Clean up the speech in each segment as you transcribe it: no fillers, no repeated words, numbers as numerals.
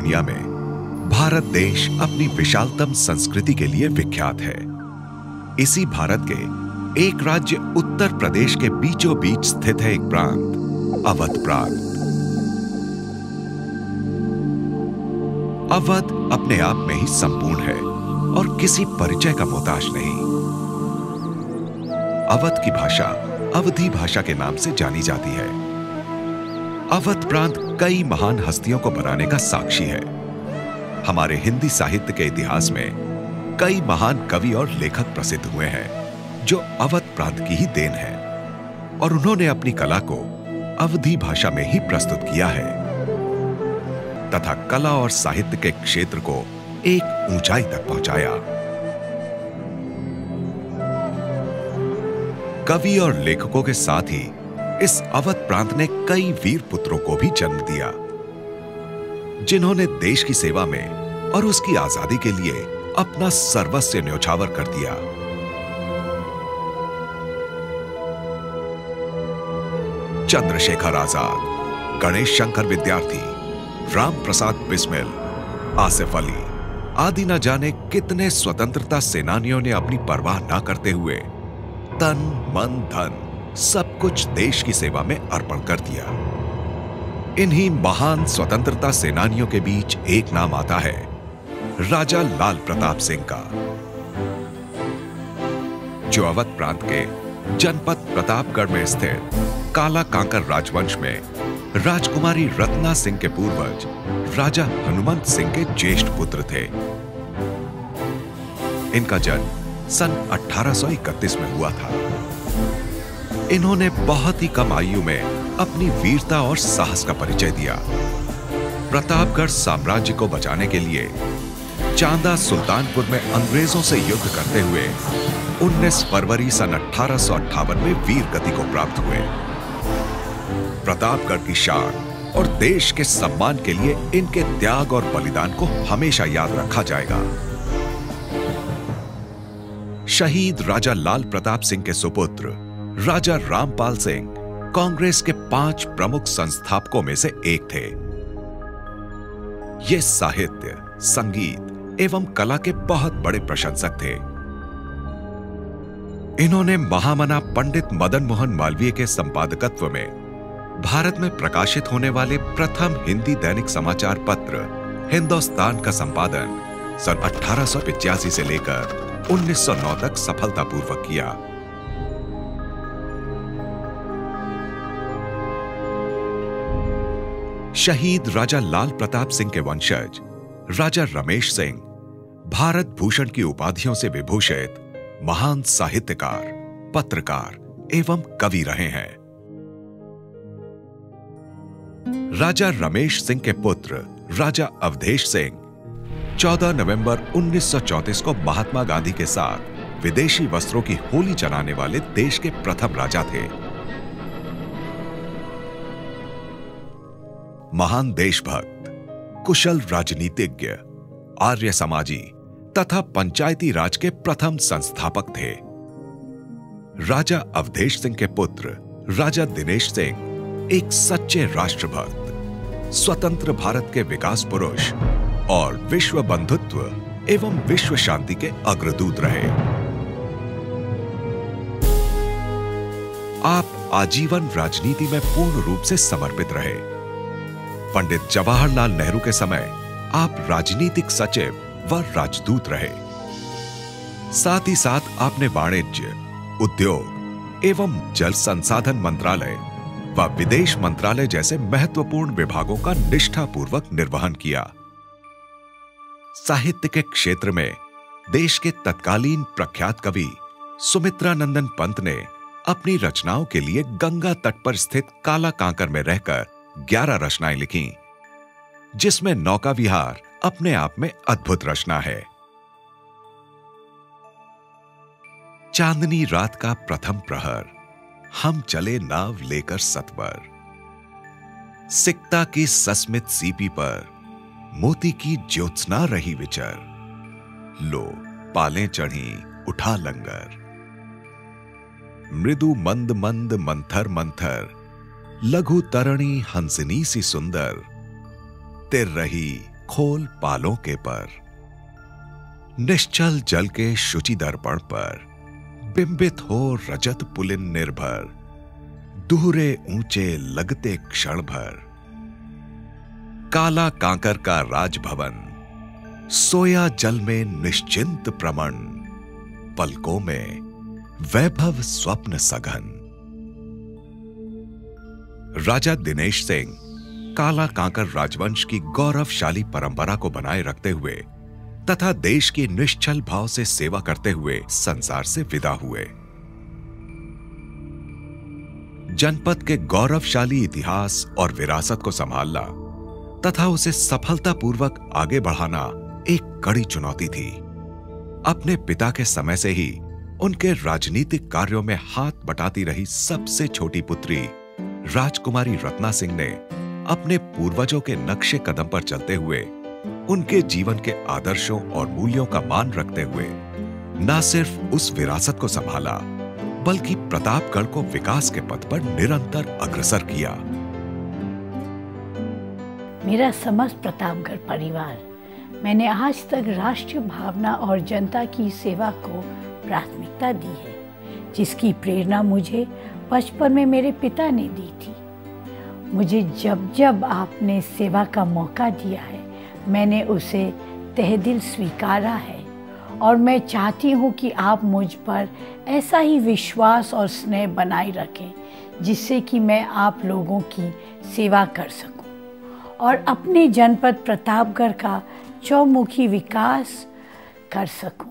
दुनिया में भारत देश अपनी विशालतम संस्कृति के लिए विख्यात है। इसी भारत के एक राज्य उत्तर प्रदेश के बीचों बीच स्थित है एक प्रांत, अवध प्रांत। अवध अपने आप में ही संपूर्ण है और किसी परिचय का मोहताज नहीं। अवध की भाषा अवधी भाषा के नाम से जानी जाती है। अवध प्रांत कई महान हस्तियों को बनाने का साक्षी है। हमारे हिंदी साहित्य के इतिहास में कई महान कवि और लेखक प्रसिद्ध हुए हैं जो अवध प्रांत की ही देन है और उन्होंने अपनी कला को अवधी भाषा में ही प्रस्तुत किया है तथा कला और साहित्य के क्षेत्र को एक ऊंचाई तक पहुंचाया। कवि और लेखकों के साथ ही इस अवध प्रांत ने कई वीर पुत्रों को भी जन्म दिया जिन्होंने देश की सेवा में और उसकी आजादी के लिए अपना सर्वस्व न्योछावर कर दिया। चंद्रशेखर आजाद, गणेश शंकर विद्यार्थी, राम प्रसाद बिस्मिल, आसिफ अली आदि न जाने कितने स्वतंत्रता सेनानियों ने अपनी परवाह न करते हुए तन मन धन सब कुछ देश की सेवा में अर्पण कर दिया। इन्हीं महान स्वतंत्रता सेनानियों के बीच एक नाम आता है राजा लाल प्रताप सिंह का, जो अवध प्रांत के जनपद प्रतापगढ़ में स्थित काला कांकर राजवंश में राजकुमारी रत्ना सिंह के पूर्वज राजा हनुमंत सिंह के ज्येष्ठ पुत्र थे। इनका जन्म सन 1831 में हुआ था। इन्होंने बहुत ही कम आयु में अपनी वीरता और साहस का परिचय दिया। प्रतापगढ़ साम्राज्य को बचाने के लिए चांदा सुल्तानपुर में अंग्रेजों से युद्ध करते हुए 19 फरवरी सन 1858 में वीर गति को प्राप्त हुए। प्रतापगढ़ की शान और देश के सम्मान के लिए इनके त्याग और बलिदान को हमेशा याद रखा जाएगा। शहीद राजा लाल प्रताप सिंह के सुपुत्र राजा रामपाल सिंह कांग्रेस के 5 प्रमुख संस्थापकों में से एक थे। ये साहित्य, संगीत एवं कला के बहुत बड़े प्रशंसक थे। इन्होंने महामना पंडित मदन मोहन मालवीय के संपादकत्व में भारत में प्रकाशित होने वाले प्रथम हिंदी दैनिक समाचार पत्र हिंदुस्तान का संपादन सन 1885 से लेकर 1909 तक सफलतापूर्वक किया। शहीद राजा लाल प्रताप सिंह के वंशज राजा रमेश सिंह भारत भूषण की उपाधियों से विभूषित महान साहित्यकार, पत्रकार एवं कवि रहे हैं। राजा रमेश सिंह के पुत्र राजा अवधेश सिंह 14 नवंबर 1934 को महात्मा गांधी के साथ विदेशी वस्त्रों की होली चलाने वाले देश के प्रथम राजा थे। महान देशभक्त, कुशल राजनीतिज्ञ, आर्य समाजी तथा पंचायती राज के प्रथम संस्थापक थे। राजा अवधेश सिंह के पुत्र राजा दिनेश सिंह एक सच्चे राष्ट्रभक्त, स्वतंत्र भारत के विकास पुरुष और विश्व बंधुत्व एवं विश्व शांति के अग्रदूत रहे। आप आजीवन राजनीति में पूर्ण रूप से समर्पित रहे। पंडित जवाहरलाल नेहरू के समय आप राजनीतिक सचिव व राजदूत रहे। साथ ही साथ आपने वाणिज्य, उद्योग एवं जल संसाधन मंत्रालय व विदेश मंत्रालय जैसे महत्वपूर्ण विभागों का निष्ठापूर्वक निर्वहन किया। साहित्य के क्षेत्र में देश के तत्कालीन प्रख्यात कवि सुमित्रानंदन पंत ने अपनी रचनाओं के लिए गंगा तट पर स्थित काला कांकर में रहकर 11 रचनाएं लिखी, जिसमें नौका विहार अपने आप में अद्भुत रचना है। चांदनी रात का प्रथम प्रहर, हम चले नाव लेकर सतवर, सिकता की सस्मित सीपी पर मोती की ज्योत्सना रही विचर, लो पालें चढ़ी उठा लंगर, मृदु मंद मंद मंथर मंथर लघु तरणी हंसनी सी सुंदर, तिर रही खोल पालों के पर, निश्चल जल के शुचि दर्पण पर बिंबित हो रजत पुलिन निर्भर, दूहरे ऊंचे लगते क्षण भर। काला कांकर का राजभवन, सोया जल में निश्चिंत प्रमण, पलकों में वैभव स्वप्न सघन। राजा दिनेश सिंह काला कांकर राजवंश की गौरवशाली परंपरा को बनाए रखते हुए तथा देश की निश्चल भाव से सेवा करते हुए संसार से विदा हुए। जनपद के गौरवशाली इतिहास और विरासत को संभालना तथा उसे सफलतापूर्वक आगे बढ़ाना एक कड़ी चुनौती थी। अपने पिता के समय से ही उनके राजनीतिक कार्यों में हाथ बटाती रही सबसे छोटी पुत्री राजकुमारी रत्ना सिंह ने अपने पूर्वजों के नक्शे कदम पर चलते हुए उनके जीवन के आदर्शों और मूल्यों का मान रखते हुए न सिर्फ उस विरासत को संभाला बल्कि प्रतापगढ़ को विकास के पथ पर निरंतर अग्रसर किया। मेरा समस्त प्रतापगढ़ परिवार, मैंने आज तक राष्ट्रीय भावना और जनता की सेवा को प्राथमिकता दी है, जिसकी प्रेरणा मुझे बचपन में मेरे पिता ने दी थी। मुझे जब जब आपने सेवा का मौका दिया है, मैंने उसे तहे दिल स्वीकारा है और मैं चाहती हूँ कि आप मुझ पर ऐसा ही विश्वास और स्नेह बनाए रखें, जिससे कि मैं आप लोगों की सेवा कर सकूं और अपने जनपद प्रतापगढ़ का चौमुखी विकास कर सकूं।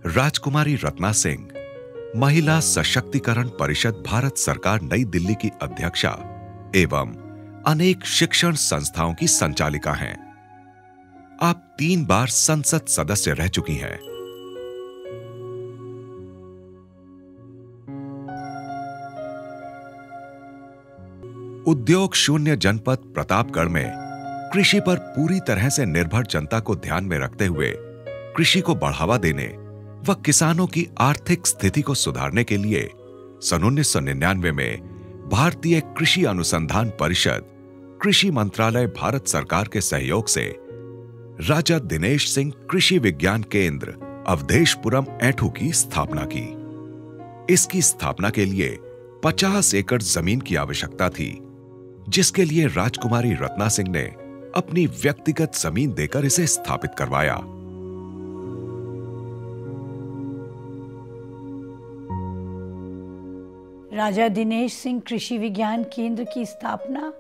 राजकुमारी रत्ना सिंह महिला सशक्तिकरण परिषद भारत सरकार नई दिल्ली की अध्यक्षा एवं अनेक शिक्षण संस्थाओं की संचालिका हैं। आप 3 बार संसद सदस्य रह चुकी हैं। उद्योग शून्य जनपद प्रतापगढ़ में कृषि पर पूरी तरह से निर्भर जनता को ध्यान में रखते हुए कृषि को बढ़ावा देने व किसानों की आर्थिक स्थिति को सुधारने के लिए सन 1999 में भारतीय कृषि अनुसंधान परिषद, कृषि मंत्रालय भारत सरकार के सहयोग से राजा दिनेश सिंह कृषि विज्ञान केंद्र अवधेशपुरम ऐठू की स्थापना की। इसकी स्थापना के लिए 50 एकड़ जमीन की आवश्यकता थी, जिसके लिए राजकुमारी रत्ना सिंह ने अपनी व्यक्तिगत जमीन देकर इसे स्थापित करवाया। राजा दिनेश सिंह कृषि विज्ञान केंद्र की स्थापना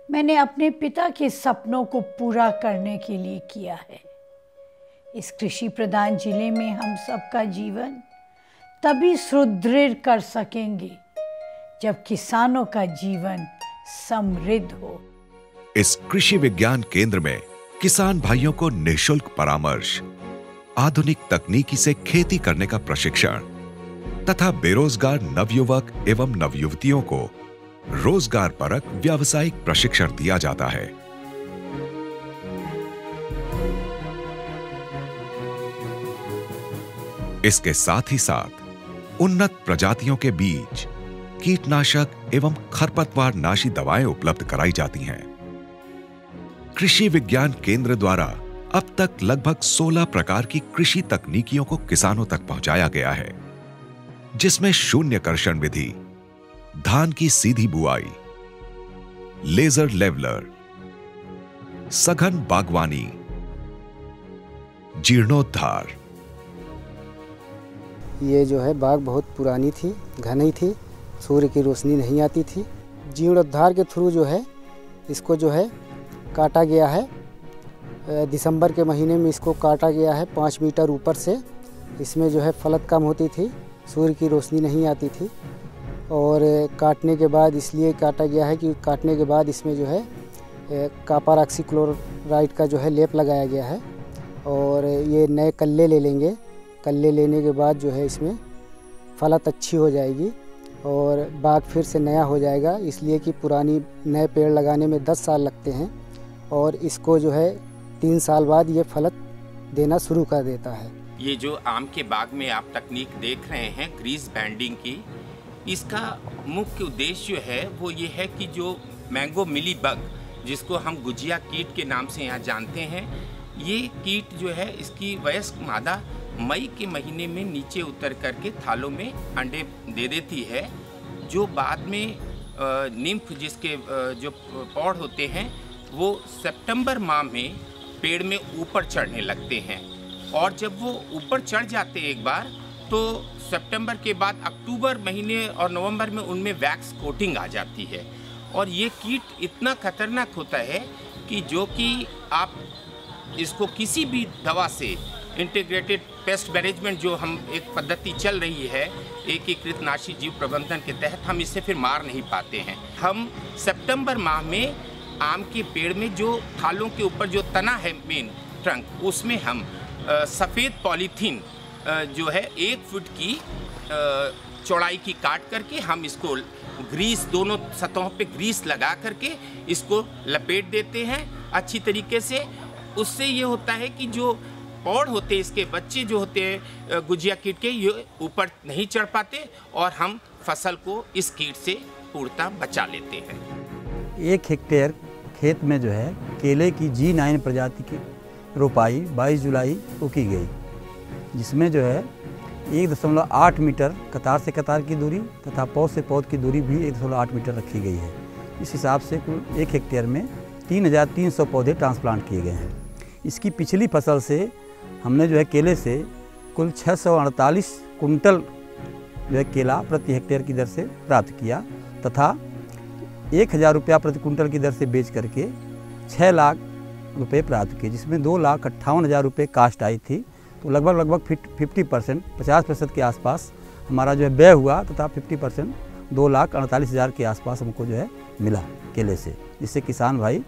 मैंने अपने पिता के सपनों को पूरा करने के लिए किया है। इस कृषि प्रधान जिले में हम सबका जीवन तभी सुदृढ़ कर सकेंगे जब किसानों का जीवन समृद्ध हो। इस कृषि विज्ञान केंद्र में किसान भाइयों को निःशुल्क परामर्श, आधुनिक तकनीकी से खेती करने का प्रशिक्षण तथा बेरोजगार नवयुवक एवं नवयुवतियों को रोजगार परक व्यावसायिक प्रशिक्षण दिया जाता है। इसके साथ ही साथ उन्नत प्रजातियों के बीज, कीटनाशक एवं खरपतवार नाशी दवाएं उपलब्ध कराई जाती हैं। कृषि विज्ञान केंद्र द्वारा अब तक लगभग 16 प्रकार की कृषि तकनीकियों को किसानों तक पहुंचाया गया है, जिसमें शून्य कर्षण विधि, धान की सीधी बुआई, लेजर लेवलर, सघन बागवानी, जीर्णोद्धार। ये जो है बाग बहुत पुरानी थी, घनी थी, सूर्य की रोशनी नहीं आती थी। जीर्णोद्धार के थ्रू जो है इसको जो है काटा गया है। दिसंबर के महीने में इसको काटा गया है 5 मीटर ऊपर से। इसमें जो है फलत कम होती थी, सूर्य की रोशनी नहीं आती थी और काटने के बाद इसलिए काटा गया है कि काटने के बाद इसमें जो है कॉपर ऑक्सीक्लोराइड का जो है लेप लगाया गया है और ये नए कल्ले ले लेंगे। कल्ले लेने के बाद जो है इसमें फलत अच्छी हो जाएगी और बाग फिर से नया हो जाएगा। इसलिए कि पुरानी नए पेड़ लगाने में 10 साल लगते हैं और इसको जो है 3 साल बाद ये फलत देना शुरू कर देता है। ये जो आम के बाग में आप तकनीक देख रहे हैं ग्रीस बैंडिंग की, इसका मुख्य उद्देश्य जो है वो ये है कि जो मैंगो मिली बग, जिसको हम गुजिया कीट के नाम से यहाँ जानते हैं, ये कीट जो है इसकी वयस्क मादा मई के महीने में नीचे उतर करके थालों में अंडे दे देती है, जो बाद में निम्फ जिसके जो पौध होते हैं वो सितंबर माह में पेड़ में ऊपर चढ़ने लगते हैं। और जब वो ऊपर चढ़ जाते हैं एक बार, तो सितंबर के बाद अक्टूबर महीने और नवंबर में उनमें वैक्स कोटिंग आ जाती है। और ये कीट इतना खतरनाक होता है कि जो कि आप इसको किसी भी दवा से, इंटीग्रेटेड पेस्ट मैनेजमेंट जो हम एक पद्धति चल रही है एकीकृत नाशी जीव प्रबंधन के तहत, हम इसे फिर मार नहीं पाते हैं। हम सितंबर माह में आम के पेड़ में जो थालों के ऊपर जो तना है मेन ट्रंक, उसमें हम सफ़ेद पॉलीथीन जो है 1 फुट की चौड़ाई की काट करके हम इसको ग्रीस, दोनों सतहों पे ग्रीस लगा करके इसको लपेट देते हैं अच्छी तरीके से। उससे ये होता है कि जो पौध होते हैं, इसके बच्चे जो होते हैं गुजिया कीट के, ये ऊपर नहीं चढ़ पाते और हम फसल को इस कीट से पूर्णतः बचा लेते हैं। 1 हेक्टेयर खेत में जो है केले की G9 प्रजाति की रोपाई 22 जुलाई को की गई, जिसमें जो है 1.8 मीटर कतार से कतार की दूरी तथा पौध से पौध की दूरी भी 1.8 मीटर रखी गई है। इस हिसाब से कुल 1 हेक्टेयर में 3300 पौधे ट्रांसप्लांट किए गए हैं। इसकी पिछली फसल से हमने जो है केले से कुल 648 कुंटल जो है केला प्रति हेक्टेयर की दर से प्राप्त किया तथा 1000 रुपया प्रति कुंटल की दर से बेच करके 6 लाख रुपये प्राप्त किए, जिसमें 2,58,000 रुपये कास्ट आई थी। तो लगभग 50% 50% के आसपास हमारा जो है व्यय हुआ तथा 50% 2,48,000 के आसपास हमको जो है मिला केले से, जिससे किसान भाई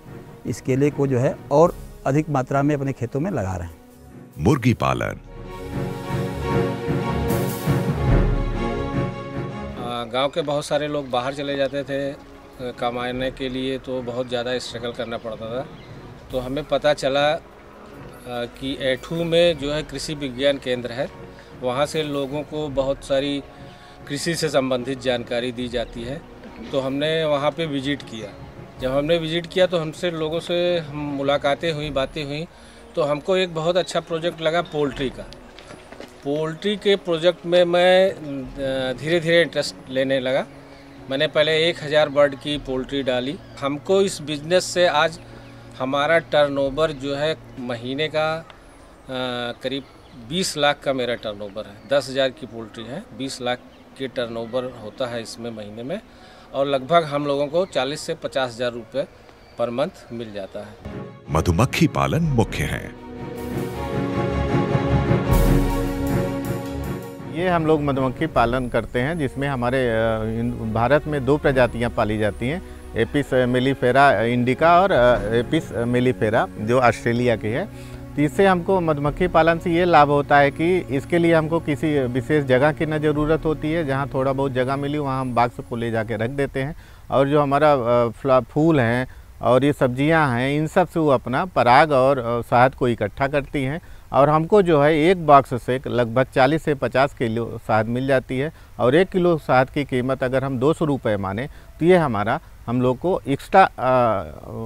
इस केले को जो है और अधिक मात्रा में अपने खेतों में लगा रहे हैं। मुर्गी पालन। गांव के बहुत सारे लोग बाहर चले जाते थे कमाने के लिए, तो बहुत ज़्यादा स्ट्रगल करना पड़ता था। तो हमें पता चला कि ऐठू में जो है कृषि विज्ञान केंद्र है, वहाँ से लोगों को बहुत सारी कृषि से संबंधित जानकारी दी जाती है। तो हमने वहाँ पे विज़िट किया। जब हमने विज़िट किया तो हमसे लोगों से हम मुलाकातें हुई, बातें हुई, तो हमको एक बहुत अच्छा प्रोजेक्ट लगा पोल्ट्री का। पोल्ट्री के प्रोजेक्ट में मैं धीरे धीरे इंटरेस्ट लेने लगा। मैंने पहले 1000 बर्ड की पोल्ट्री डाली। हमको इस बिज़नेस से आज हमारा टर्नओवर जो है महीने का करीब 20 लाख का मेरा टर्नओवर है। 10,000 की पोल्ट्री है, 20 लाख के टर्नओवर होता है इसमें महीने में, और लगभग हम लोगों को 40 से 50,000 रुपये पर मंथ मिल जाता है। मधुमक्खी पालन मुख्य है। ये हम लोग मधुमक्खी पालन करते हैं, जिसमें हमारे भारत में 2 प्रजातियां पाली जाती हैं, एपिस मेलिफेरा इंडिका और एपिस मेलिफेरा जो ऑस्ट्रेलिया की है। तो इससे हमको मधुमक्खी पालन से ये लाभ होता है कि इसके लिए हमको किसी विशेष जगह की न ज़रूरत होती है। जहाँ थोड़ा बहुत जगह मिली वहाँ हम बाग को ले जाके रख देते हैं, और जो हमारा फूल हैं और ये सब्जियां हैं, इन सब से वो अपना पराग और शहद को इकट्ठा करती हैं, और हमको जो है एक बॉक्स से लगभग 40 से 50 किलो शहद मिल जाती है। और 1 किलो शहद की कीमत अगर हम 200 रुपये माने तो ये हमारा हम लोग को एक्स्ट्रा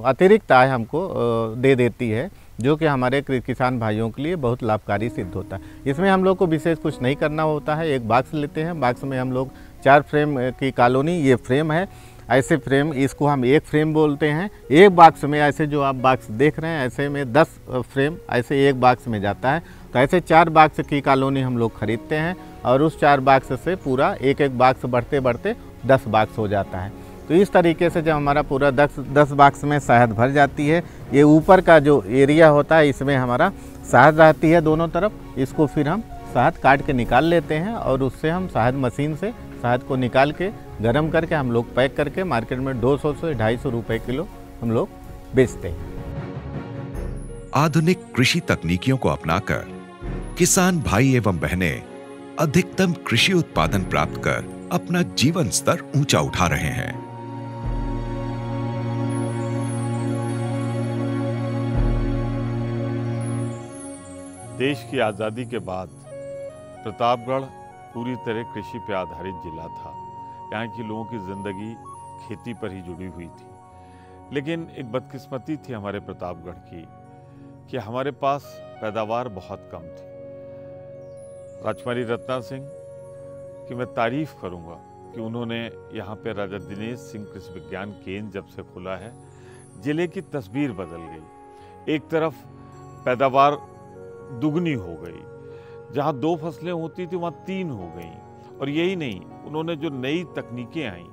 अतिरिक्त आय हमको दे देती है, जो कि हमारे किसान भाइयों के लिए बहुत लाभकारी सिद्ध होता है। इसमें हम लोग को विशेष कुछ नहीं करना होता है। एक बॉक्स लेते हैं, बॉक्स में हम लोग 4 फ्रेम की कॉलोनी, ये फ्रेम है, ऐसे फ्रेम, इसको हम 1 फ्रेम बोलते हैं। एक बॉक्स में ऐसे जो आप बॉक्स देख रहे हैं, ऐसे में 10 फ्रेम ऐसे एक बॉक्स में जाता है। तो ऐसे 4 बॉक्स की कॉलोनी हम लोग खरीदते हैं, और उस 4 बॉक्स से पूरा एक बॉक्स बढ़ते बढ़ते 10 बॉक्स हो जाता है। तो इस तरीके से जब हमारा पूरा 10 बॉक्स में शहद भर जाती है, ये ऊपर का जो एरिया होता है इसमें हमारा शहद रहती है दोनों तरफ। इसको फिर हम शहद काट के निकाल लेते हैं, और उससे हम शहद मशीन से शहद को निकाल के गर्म करके हम लोग पैक करके मार्केट में 200 से 250 रुपये किलो हम लोग बेचते हैं। आधुनिक कृषि तकनीकियों को अपनाकर किसान भाई एवं बहनें अधिकतम कृषि उत्पादन प्राप्त कर अपना जीवन स्तर ऊंचा उठा रहे हैं। देश की आज़ादी के बाद प्रतापगढ़ पूरी तरह कृषि पर आधारित जिला था। यहाँ के लोगों की ज़िंदगी खेती पर ही जुड़ी हुई थी। लेकिन एक बदकिस्मती थी हमारे प्रतापगढ़ की कि हमारे पास पैदावार बहुत कम थी। राजकुमारी रत्ना सिंह की मैं तारीफ़ करूँगा कि उन्होंने यहाँ पे राजा दिनेश सिंह कृषि विज्ञान केंद्र जब से खुला है, ज़िले की तस्वीर बदल गई। एक तरफ पैदावार दुगनी हो गई, जहाँ 2 फसलें होती थी वहाँ 3 हो गई। और यही नहीं, उन्होंने जो नई तकनीकें आईं,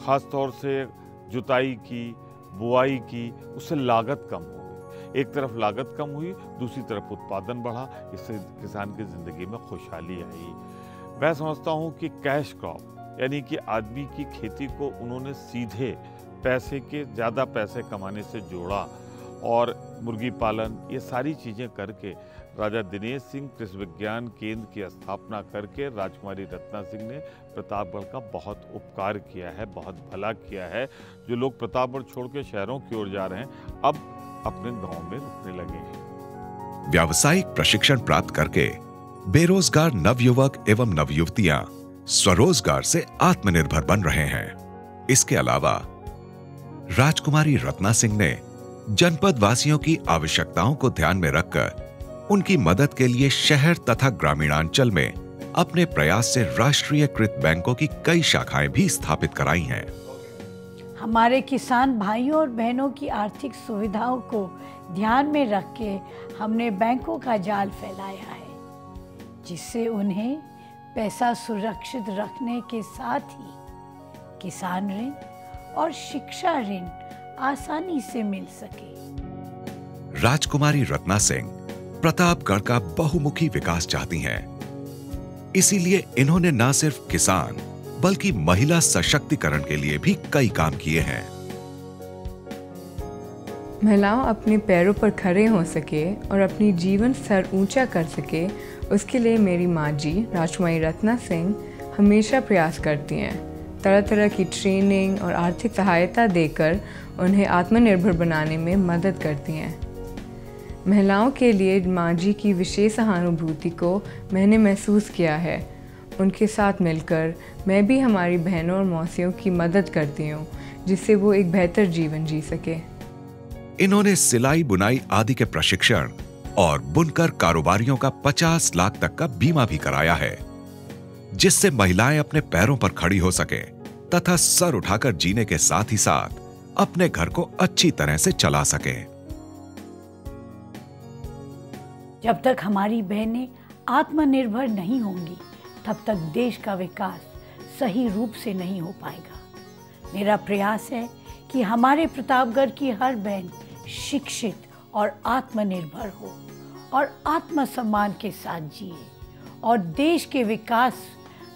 ख़ास तौर से जुताई की, बुआई की, उससे लागत कम हो गई। एक तरफ लागत कम हुई, दूसरी तरफ उत्पादन बढ़ा। इससे किसान की ज़िंदगी में खुशहाली आई। मैं समझता हूँ कि कैश क्रॉप यानी कि आदमी की खेती को उन्होंने सीधे पैसे के ज़्यादा पैसे कमाने से जोड़ा और मुर्गी पालन ये सारी चीज़ें करके राजा दिनेश सिंह कृषि विज्ञान केंद्र की स्थापना करके राजकुमारी रत्ना सिंह ने प्रतापगढ़ का बहुत उपकार किया है, बहुत भला किया है। जो लोग प्रतापगढ़ छोड़ के शहरों की ओर जा रहे हैं, अब अपने गांव में रुकने लगे हैं। व्यावसायिक प्रशिक्षण प्राप्त करके बेरोजगार नवयुवक एवं नवयुवतियां स्वरोजगार से आत्मनिर्भर बन रहे हैं। इसके अलावा राजकुमारी रत्ना सिंह ने जनपद वासियों की आवश्यकताओं को ध्यान में रखकर उनकी मदद के लिए शहर तथा ग्रामीणांचल में अपने प्रयास से राष्ट्रीयकृत बैंकों की कई शाखाएं भी स्थापित कराई हैं। हमारे किसान भाइयों और बहनों की आर्थिक सुविधाओं को ध्यान में रख के हमने बैंकों का जाल फैलाया है, जिससे उन्हें पैसा सुरक्षित रखने के साथ ही किसान ऋण और शिक्षा ऋण आसानी से मिल सके। राजकुमारी रत्ना सिंह प्रतापगढ़ का बहुमुखी विकास चाहती हैं। इसीलिए इन्होंने न सिर्फ किसान बल्कि महिला सशक्तिकरण के लिए भी कई काम किए हैं। महिलाओं अपने पैरों पर खड़े हो सके और अपनी जीवन स्तर ऊंचा कर सके, उसके लिए मेरी माँ जी राजकुमारी रत्ना सिंह हमेशा प्रयास करती हैं। तरह तरह की ट्रेनिंग और आर्थिक सहायता देकर उन्हें आत्मनिर्भर बनाने में मदद करती हैं। महिलाओं के लिए माँ जी की विशेष सहानुभूति को मैंने महसूस किया है। उनके साथ मिलकर मैं भी हमारी बहनों और मौसियों की मदद करती हूँ, जिससे वो एक बेहतर जीवन जी सके। इन्होंने सिलाई बुनाई आदि के प्रशिक्षण और बुनकर कारोबारियों का 50 लाख तक का बीमा भी कराया है, जिससे महिलाएं अपने पैरों पर खड़ी हो सके तथा सर उठाकर जीने के साथ ही साथ अपने घर को अच्छी तरह से चला सके। जब तक हमारी बहनें आत्मनिर्भर नहीं होंगी, तब तक देश का विकास सही रूप से नहीं हो पाएगा। मेरा प्रयास है कि हमारे प्रतापगढ़ की हर बहन शिक्षित और आत्मनिर्भर हो और आत्मसम्मान के साथ जिए और देश के विकास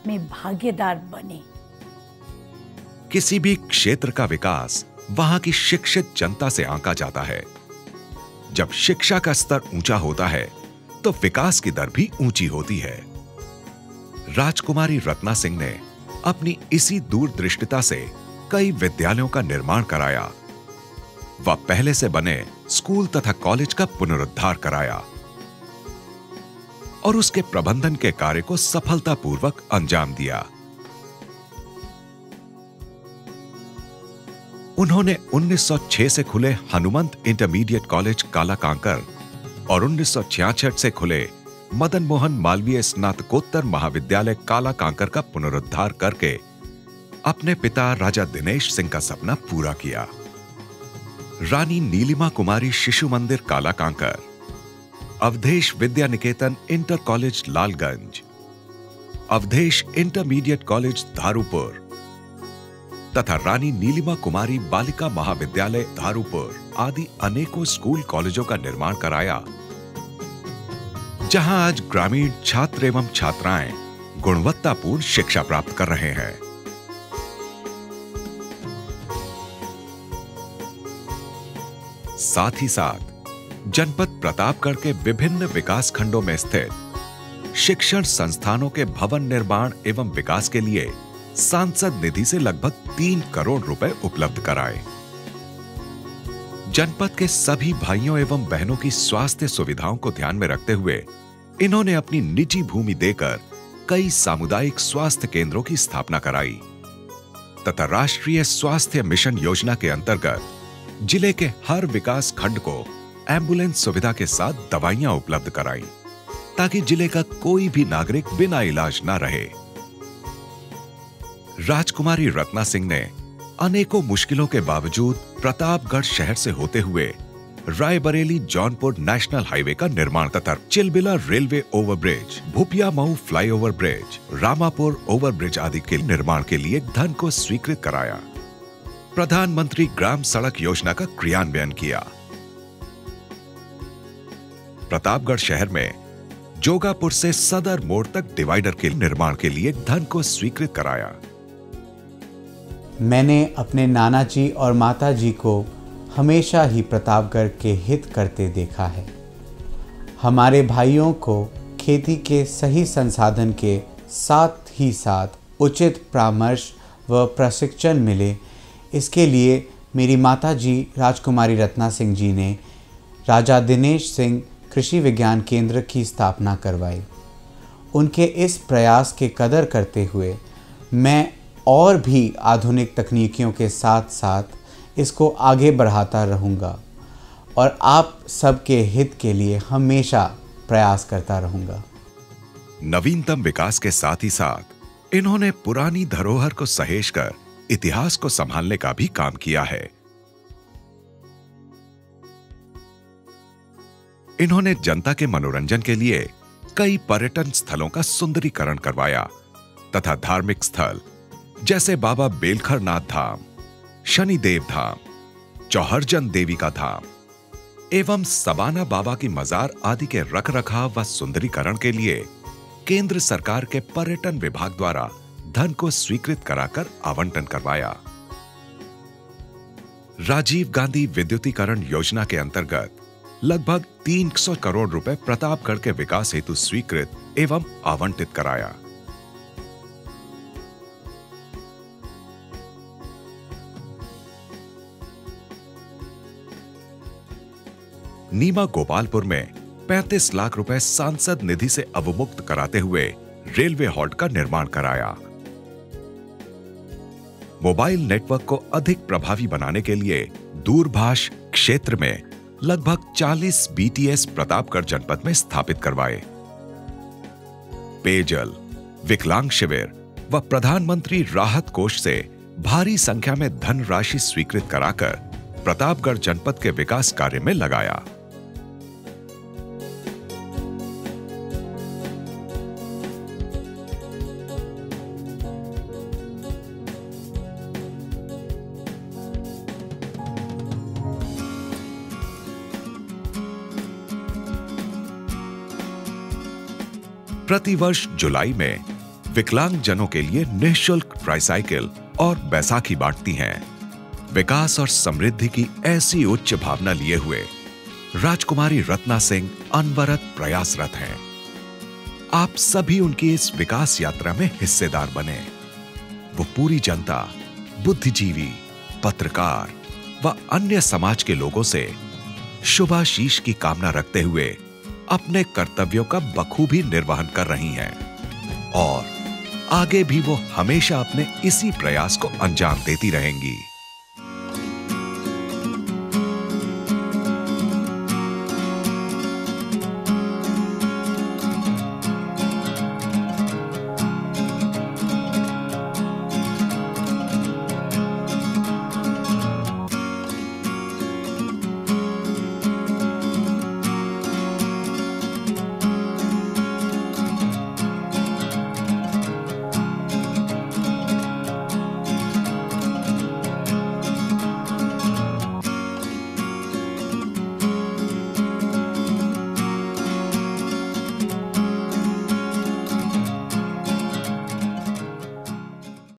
में भागीदार बने। किसी भी क्षेत्र का विकास वहां की शिक्षित जनता से आंका जाता है। जब शिक्षा का स्तर ऊंचा होता है तो विकास की दर भी ऊंची होती है। राजकुमारी रत्ना सिंह ने अपनी इसी दूरदृष्टिता से कई विद्यालयों का निर्माण कराया। वह पहले से बने स्कूल तथा कॉलेज का पुनरुद्धार कराया और उसके प्रबंधन के कार्य को सफलतापूर्वक अंजाम दिया। उन्होंने 1906 से खुले हनुमंत इंटरमीडिएट कॉलेज कालाकांकर और 1966 से खुले मदन मोहन मालवीय स्नातकोत्तर महाविद्यालय कालाकांकर का पुनरुद्धार करके अपने पिता राजा दिनेश सिंह का सपना पूरा किया। रानी Nilima Kumari Shishu Mandir Kalakankar, Awadhesh Vidya Niketan inter college Lalganj, Awadhesh intermediate college Dharupur तथा रानी नीलिमा कुमारी बालिका महाविद्यालय धारूपुर आदि अनेकों स्कूल कॉलेजों का निर्माण कराया, जहां आज ग्रामीण छात्र एवं छात्राएं गुणवत्तापूर्ण शिक्षा प्राप्त कर रहे हैं। साथ ही साथ जनपद प्रतापगढ़ के विभिन्न विकास खंडों में स्थित शिक्षण संस्थानों के भवन निर्माण एवं विकास के लिए सांसद निधि से लगभग 3 करोड़ रुपए उपलब्ध कराए। जनपद के सभी भाइयों एवं बहनों की स्वास्थ्य सुविधाओं को ध्यान में रखते हुए इन्होंने अपनी निजी भूमि देकर कई सामुदायिक स्वास्थ्य केंद्रों की स्थापना कराई तथा राष्ट्रीय स्वास्थ्य मिशन योजना के अंतर्गत जिले के हर विकास खंड को एम्बुलेंस सुविधा के साथ दवाइयां उपलब्ध कराई ताकि जिले का कोई भी नागरिक बिना इलाज न रहे। राजकुमारी रत्ना सिंह ने अनेकों मुश्किलों के बावजूद प्रतापगढ़ शहर से होते हुए रायबरेली जौनपुर नेशनल हाईवे का निर्माण तथा Chilbila railway overbridge, Bhupiya Mau flyover bridge, Ramapur overbridge आदि के निर्माण के लिए धन को स्वीकृत कराया। प्रधानमंत्री ग्राम सड़क योजना का क्रियान्वयन किया। प्रतापगढ़ शहर में जोगापुर से सदर मोड़ तक डिवाइडर के निर्माण के लिए धन को स्वीकृत कराया। मैंने अपने नाना जी और माता जी को हमेशा ही प्रतापगढ़ के हित करते देखा है। हमारे भाइयों को खेती के सही संसाधन के साथ ही साथ उचित परामर्श व प्रशिक्षण मिले, इसके लिए मेरी माता जी राजकुमारी रत्ना सिंह जी ने राजा दिनेश सिंह कृषि विज्ञान केंद्र की स्थापना करवाई। उनके इस प्रयास के कदर करते हुए मैं और भी आधुनिक तकनीकियों के साथ साथ इसको आगे बढ़ाता रहूँगा और आप सबके हित के लिए हमेशा प्रयास करता रहूँगा। नवीनतम विकास के साथ ही साथ इन्होंने पुरानी धरोहर को सहेजकर इतिहास को संभालने का भी काम किया है। इन्होंने जनता के मनोरंजन के लिए कई पर्यटन स्थलों का सुंदरीकरण करवाया तथा धार्मिक स्थल जैसे बाबा बेलखरनाथ धाम, शनिदेव धाम, चौहरजन देवी का धाम एवं सबाना बाबा की मजार आदि के रखरखाव व सुंदरीकरण के लिए केंद्र सरकार के पर्यटन विभाग द्वारा धन को स्वीकृत कराकर आवंटन करवाया। राजीव गांधी विद्युतीकरण योजना के अंतर्गत लगभग 300 करोड़ रुपए प्रतापगढ़ के विकास हेतु स्वीकृत एवं आवंटित कराया। नीमा गोपालपुर में 35 लाख रुपए सांसद निधि से अवमुक्त कराते हुए रेलवे हॉल्ट का निर्माण कराया। मोबाइल नेटवर्क को अधिक प्रभावी बनाने के लिए दूरभाष क्षेत्र में लगभग 40 BTS प्रतापगढ़ जनपद में स्थापित करवाए। पेयजल, विकलांग शिविर व प्रधानमंत्री राहत कोष से भारी संख्या में धनराशि स्वीकृत कराकर प्रतापगढ़ जनपद के विकास कार्य में लगाया। प्रतिवर्ष जुलाई में विकलांग जनों के लिए निःशुल्क ट्राइसाइकिल और बैसाखी बांटती हैं। विकास और समृद्धि की ऐसी उच्च भावना लिए हुए राजकुमारी रत्ना सिंह अनवरत प्रयासरत हैं। आप सभी उनकी इस विकास यात्रा में हिस्सेदार बने। वो पूरी जनता, बुद्धिजीवी, पत्रकार व अन्य समाज के लोगों से शुभाशीष की कामना रखते हुए अपने कर्तव्यों का बखूबी निर्वहन कर रही हैं और आगे भी वो हमेशा अपने इसी प्रयास को अंजाम देती रहेंगी।